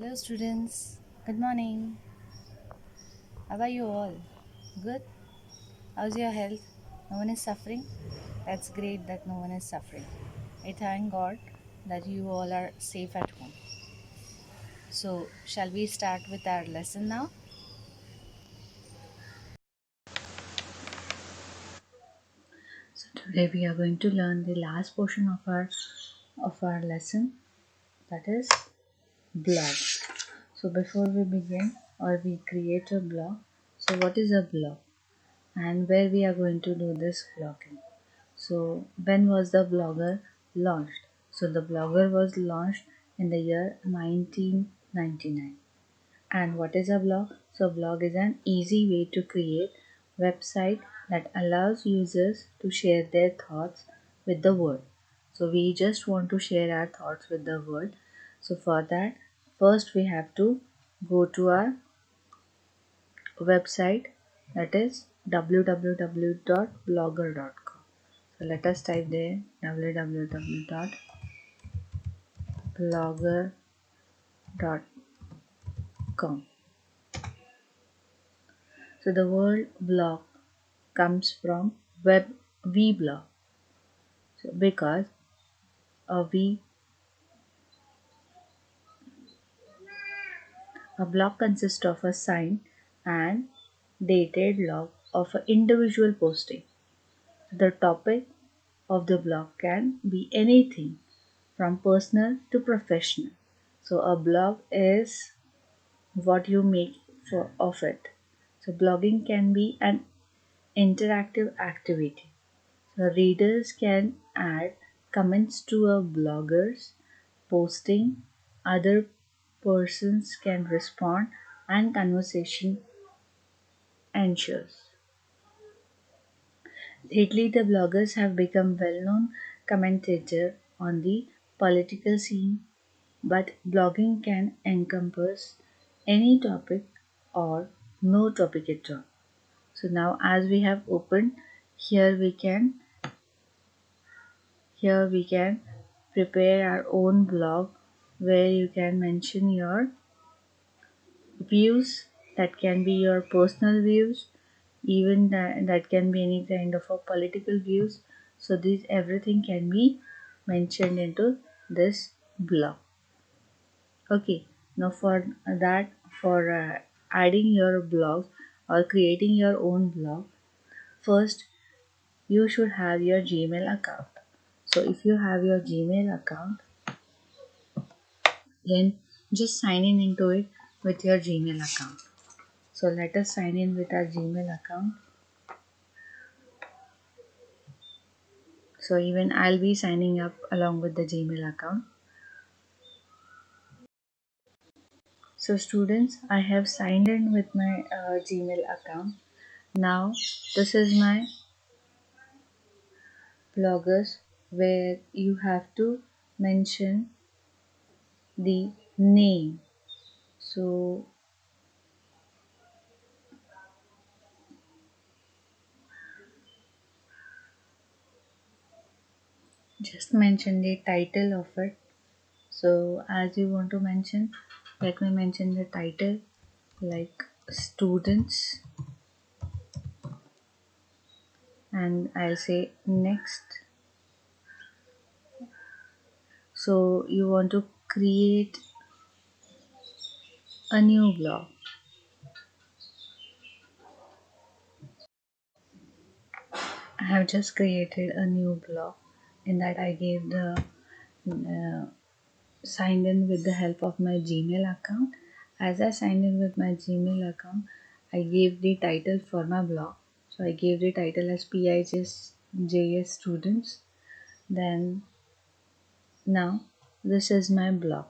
Hello, students. Good morning. How are you all? Good? How's your health? No one is suffering? That's great that no one is suffering. I thank God that you all are safe at home. So, shall we start with our lesson now? So, today we are going to learn the last portion of our lesson, that is blog. So, before we begin or we create a blog, so what is a blog and where we are going to do this blogging? So, when was the blogger launched? So, the blogger was launched in the year 1999. And what is a blog? So, blog is an easy way to create website that allows users to share their thoughts with the world. So, we just want to share our thoughts with the world. So, for that, first we have to go to our website, that is www.blogger.com. So let us type there www.blogger.com. So the word blog comes from web vblog. So because a v a blog consists of a signed and dated log of an individual posting. The topic of the blog can be anything from personal to professional. So a blog is what you make of it. So blogging can be an interactive activity. So readers can add comments to a blogger's posting, other persons can respond, and conversation ensures. Lately, the bloggers have become well-known commentator on the political scene, but blogging can encompass any topic or no topic at all. So now as we have opened, here we can here we can prepare our own blog where you can mention your views, that can be your personal views, even that can be any kind of a political views. So this everything can be mentioned into this blog. Okay, now for that, for adding your blog or creating your own blog, first you should have your Gmail account. So if you have your Gmail account, then just sign in into it with your Gmail account. So let us sign in with our Gmail account. So even I'll be signing up along with the Gmail account. So students, I have signed in with my Gmail account. Now this is my bloggers where you have to mention the name. So just mention the title of it. So as you want to mention, let me mention the title like students, and I'll say next. So you want to create a new blog. I have just created a new blog in that I gave the uh, signed in with the help of my Gmail account. As I signed in with my Gmail account, I gave the title for my blog. So I gave the title as PIJS students. Then now this is my blog.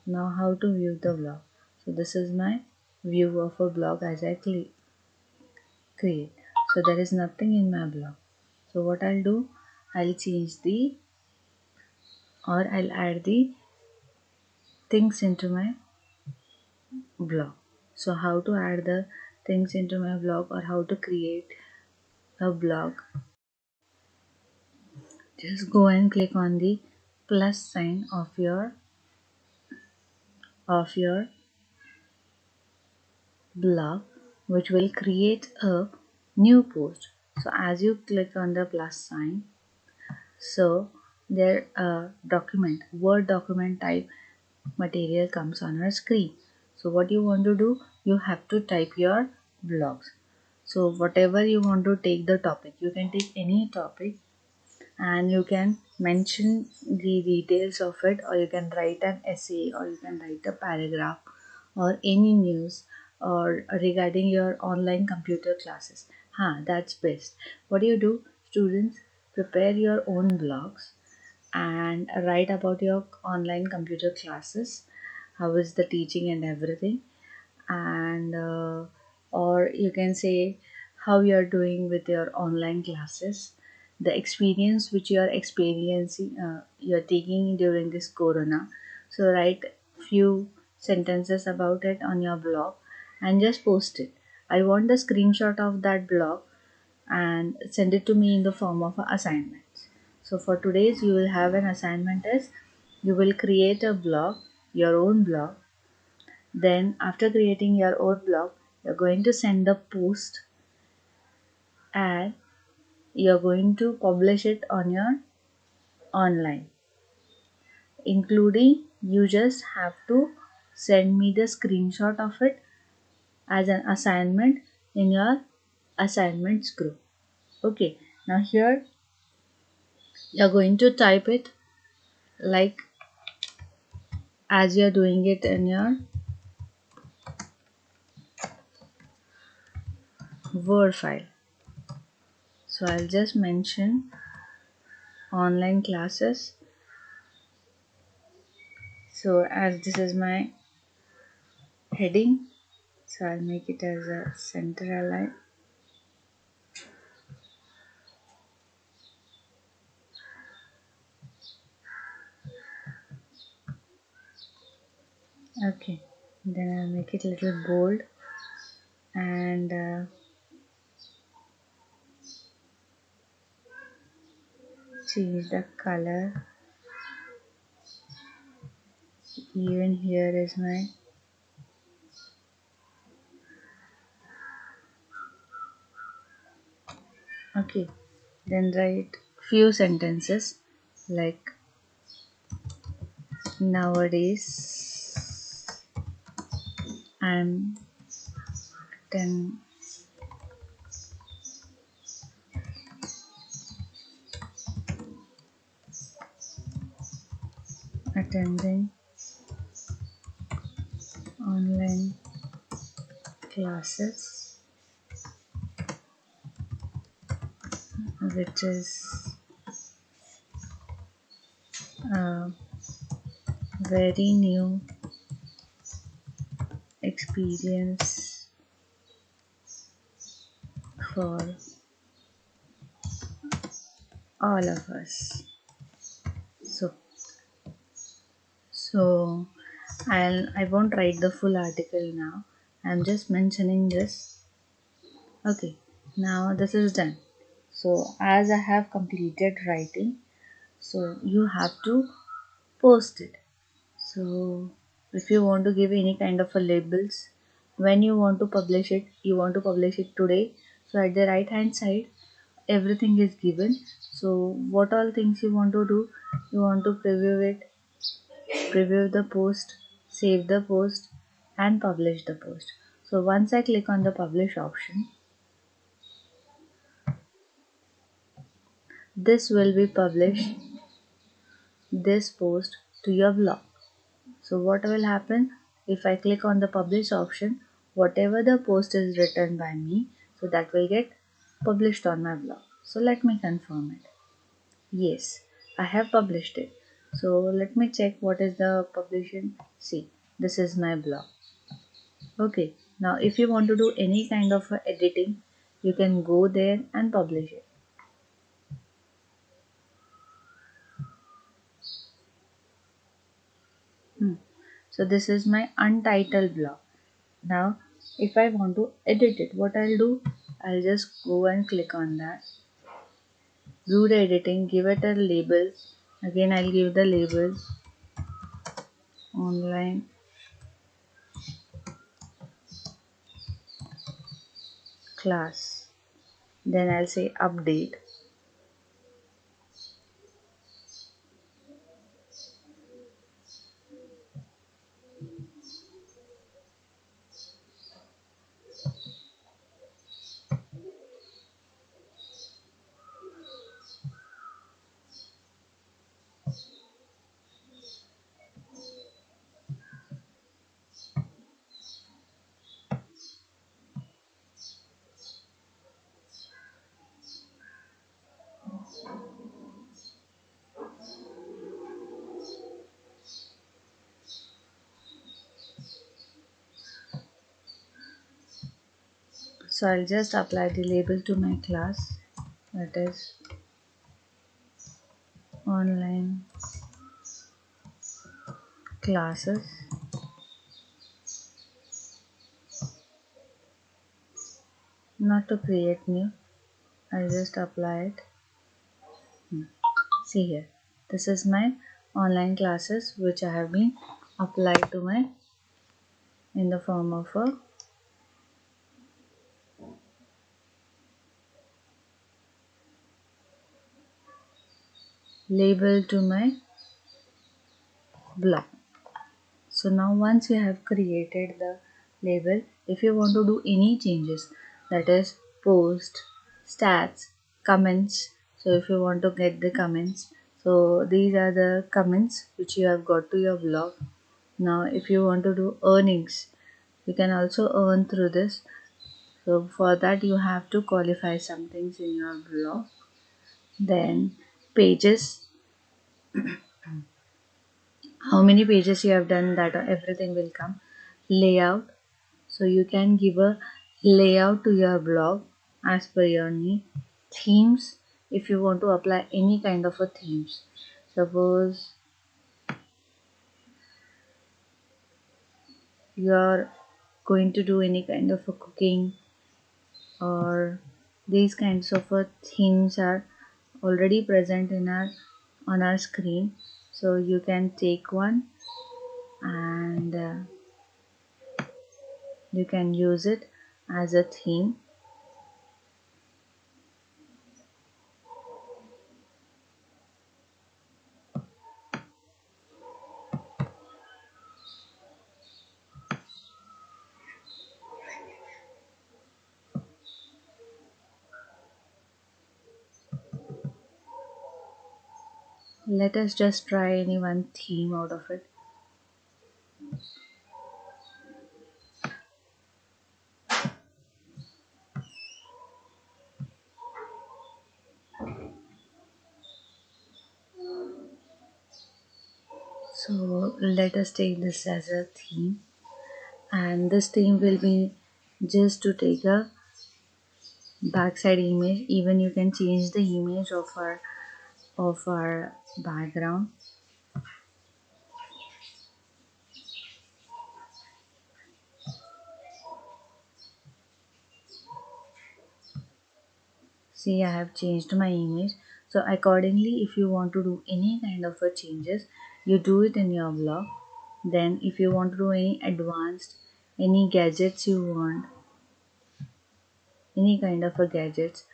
Now how to view the blog. So this is my view of a blog as I create. So there is nothing in my blog. So what I'll do, I'll change the or I'll add the things into my blog. So how to add the things into my blog or how to create a blog, just go and click on the plus sign of your blog which will create a new post. So as you click on the plus sign, so there document word document type material comes on our screen. So what you want to do, you have to type your blogs. So whatever you want to take the topic, you can take any topic and you can mention the details of it, or you can write an essay, or you can write a paragraph, or any news, or regarding your online computer classes. That's best. What do you do? Students, prepare your own blogs and write about your online computer classes, how is the teaching and everything, and or you can say how you are doing with your online classes, the experience which you are experiencing, you are taking during this corona. So write few sentences about it on your blog and just post it. I want the screenshot of that blog and send it to me in the form of assignments. So for today's you will have an assignment is you will create a blog, your own blog. Then after creating your own blog, you're going to send the post and you're going to publish it on your online, including you just have to send me the screenshot of it as an assignment in your assignments group. Okay, now here you're going to type it like as you're doing it in your Word file. So I'll just mention online classes. So as this is my heading, so I'll make it as a center align. Okay, then I'll make it a little bold and change the color. Even here is my okay. Then write few sentences like nowadays I'm ten attending online classes, which is a very new experience for all of us. So, so I won't write the full article now. I'm just mentioning this. Okay, now this is done. So as I have completed writing, so you have to post it. So if you want to give any kind of a labels, when you want to publish it, you want to publish it today. So at the right hand side, everything is given. So what all things you want to do, you want to preview it, preview the post, save the post, and publish the post. So once I click on the publish option, this will be published this post to your blog. So what will happen if I click on the publish option, whatever the post is written by me, so that will get published on my blog. So let me confirm it. Yes, I have published it. So let me check what is the publishing. See, this is my blog. Okay, now if you want to do any kind of editing, you can go there and publish it. So this is my untitled blog. Now if I want to edit it, what I'll do, I'll just go and click on that. Do the editing, give it a label. Again I'll give the label online class. Then I'll say update. So I'll just apply the label to my class, that is online classes. Not to create new, I'll just apply it. See here, this is my online classes which I have been applied to my in the form of a label to my blog. So now once you have created the label, if you want to do any changes, that is post, stats, comments. So if you want to get the comments, so these are the comments which you have got to your blog. Now if you want to do earnings, you can also earn through this. So for that you have to qualify some things in your blog. Then pages, how many pages you have done, that everything will come. Layout, so you can give a layout to your blog as per your need. Themes, if you want to apply any kind of a themes. Suppose you are going to do any kind of a cooking, or these kinds of themes are already present in our on our screen, so you can take one and you can use it as a theme. Let us just try any one theme out of it. So let us take this as a theme, and this theme will be just to take a backside image. Even you can change the image of our background. See, I have changed my image. So accordingly, if you want to do any kind of a changes, you do it in your blog. Then if you want to do any advanced, any gadgets you want, any kind of a gadgets,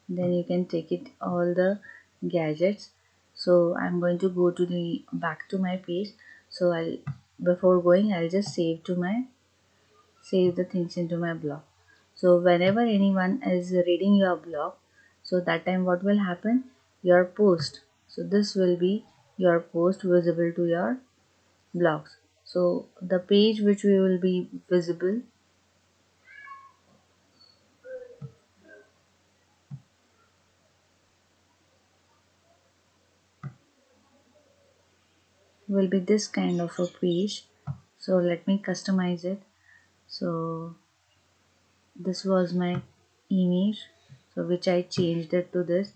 then you can take it all the gadgets. So I'm going to go to the back to my page. So I'll, before going, I'll just save the things into my blog. So whenever anyone is reading your blog, so that time what will happen, your post, so this will be your post visible to your blogs. So the page which we will be visible will be this kind of a page. So let me customize it. So this was my image, so which I changed it to this.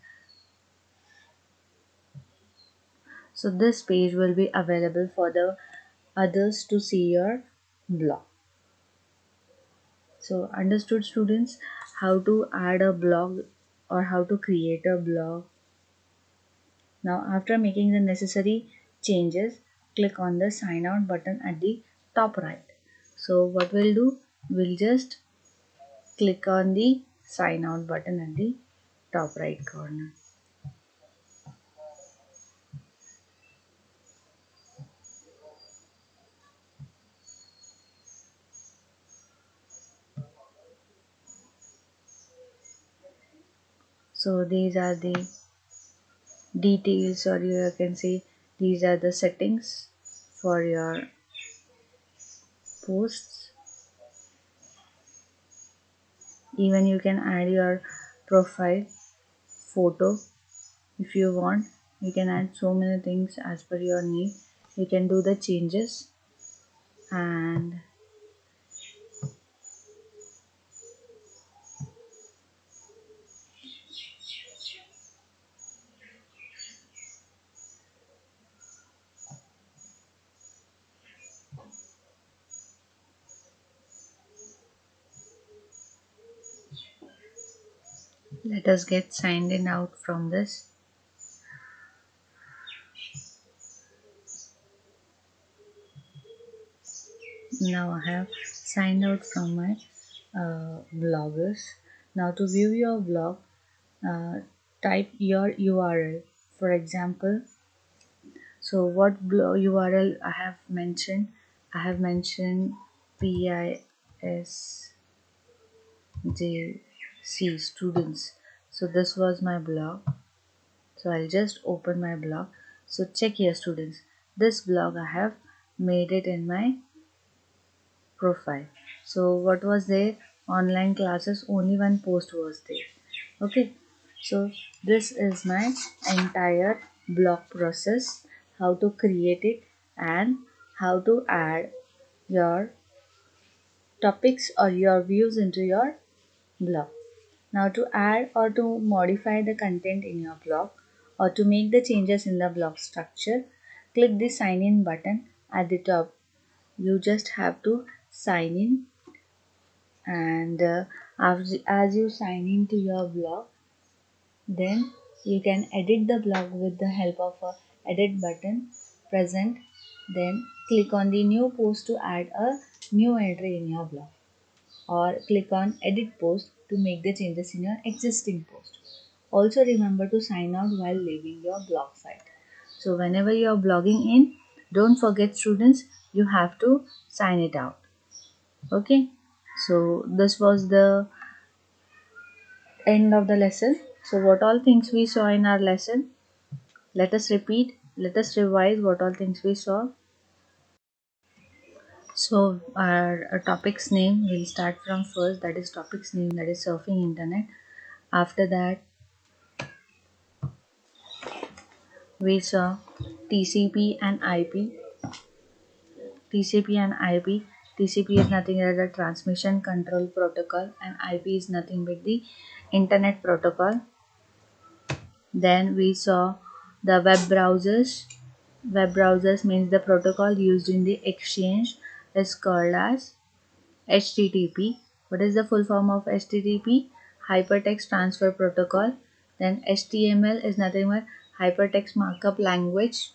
So this page will be available for the others to see your blog. So understood students, how to add a blog or how to create a blog. Now after making the necessary changes, click on the sign out button at the top right. So what we'll do, we'll just click on the sign out button at the top right corner. So these are the details, or you can say these are the settings for your posts. Even you can add your profile photo if you want. You can add so many things as per your need. You can do the changes, and let us get signed in out from this. Now I have signed out from my bloggers. Now to view your blog, uh, type your URL. For example, so what URL I have mentioned? I have mentioned PISJC students. So this was my blog. So I'll just open my blog. So check here students. This blog I have made it in my profile. So what was there? Online classes, only one post was there. Okay. So this is my entire blog process, how to create it and how to add your topics or your views into your blog. Now to add or to modify the content in your blog or to make the changes in the blog structure, click the sign in button at the top. You just have to sign in, and as you sign into your blog, then you can edit the blog with the help of a edit button present. Then click on the new post to add a new entry in your blog, or click on edit post to make the changes in your existing post. Also remember to sign out while leaving your blog site. So whenever you are blogging in, don't forget students, you have to sign it out. Okay. So this was the end of the lesson. So what all things we saw in our lesson? Let us repeat, let us revise what all things we saw. So our topic's name, we'll start from first, that is topic's name, that is surfing internet. After that we saw TCP and IP. TCP and IP. TCP is nothing but the transmission control protocol, and IP is nothing but the internet protocol. Then we saw the web browsers. Web browsers means the protocol used in the exchange is called as HTTP. What is the full form of HTTP? Hypertext Transfer Protocol. Then HTML is nothing but Hypertext Markup Language.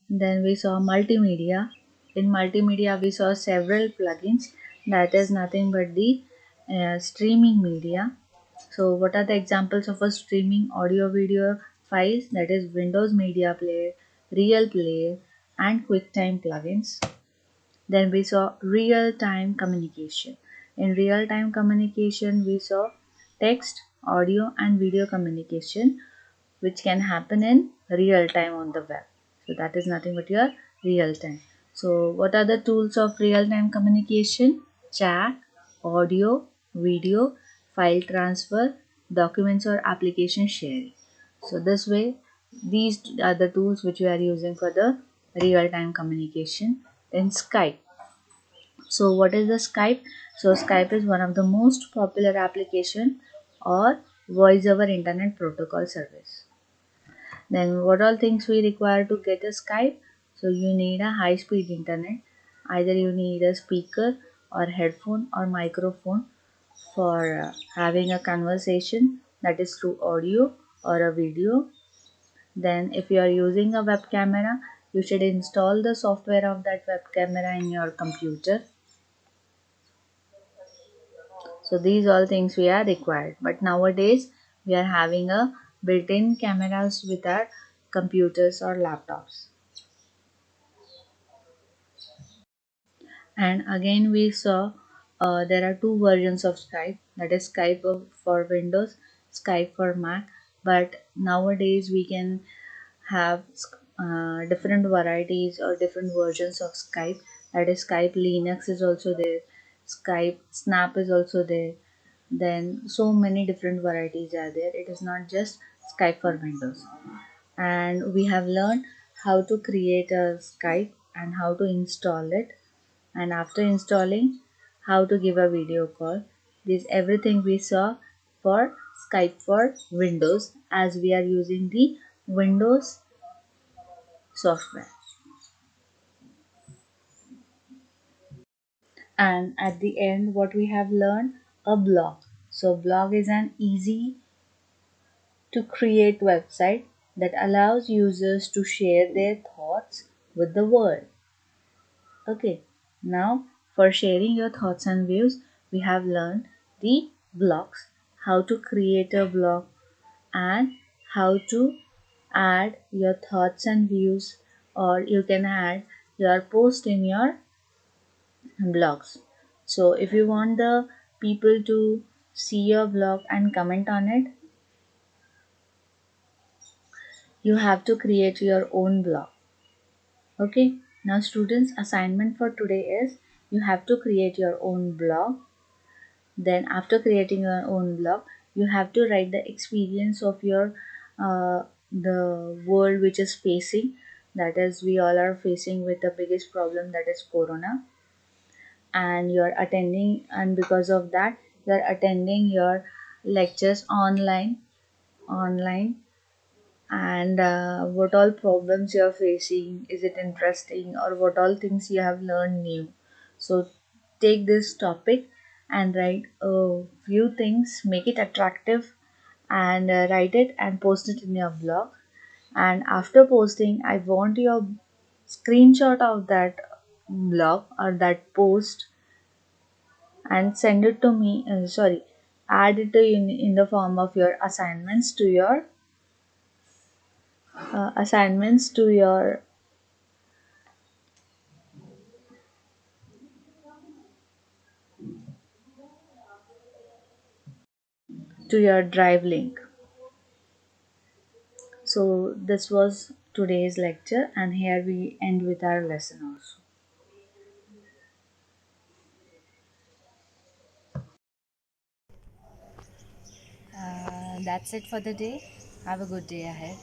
Then we saw multimedia. In multimedia, we saw several plugins. That is nothing but the streaming media. So, what are the examples of a streaming audio video files? That is Windows Media Player, Real Player, and QuickTime plugins. Then we saw real time communication. In real time communication, we saw text, audio, and video communication, which can happen in real time on the web. So that is nothing but your real time. So what are the tools of real time communication? Chat, audio, video, file transfer, documents or application sharing. So this way, these are the tools which we are using for the real time communication. Then Skype. So what is the Skype? So Skype is one of the most popular application or voice over internet protocol service. Then what all things we require to get a Skype? So you need a high speed internet. Either you need a speaker or headphone or microphone for having a conversation, that is through audio or a video. Then if you are using a web camera, you should install the software of that web camera in your computer. So these all things we are required. But nowadays we are having a built-in cameras with our computers or laptops. And again we saw there are two versions of Skype, that is Skype for Windows, Skype for Mac. But nowadays we can have different varieties or different versions of Skype. That is Skype Linux is also there, Skype Snap is also there. Then so many different varieties are there. It is not just Skype for Windows. And we have learned how to create a Skype and how to install it, and after installing how to give a video call. This everything we saw for Skype for Windows, as we are using the Windows software. And at the end what we have learned, a blog. So blog is an easy to create website that allows users to share their thoughts with the world. Okay, now for sharing your thoughts and views, we have learned the blogs, how to create a blog, and how to add your thoughts and views, or you can add your post in your blogs. So if you want the people to see your blog and comment on it, you have to create your own blog. Okay, now students, assignment for today is you have to create your own blog. Then after creating your own blog, you have to write the experience of your the world which is facing. That is, we all are facing with the biggest problem, that is corona, and you're attending, and because of that you're attending your lectures online. And what all problems you're facing, is it interesting, or what all things you have learned new. So take this topic and write a few things, make it attractive, and write it and post it in your blog. And after posting, I want your screenshot of that blog or that post and send it to me, sorry, add it in the form of your assignments to your assignments to your drive link. So this was today's lecture, and here we end with our lesson also. That's it for the day. Have a good day ahead.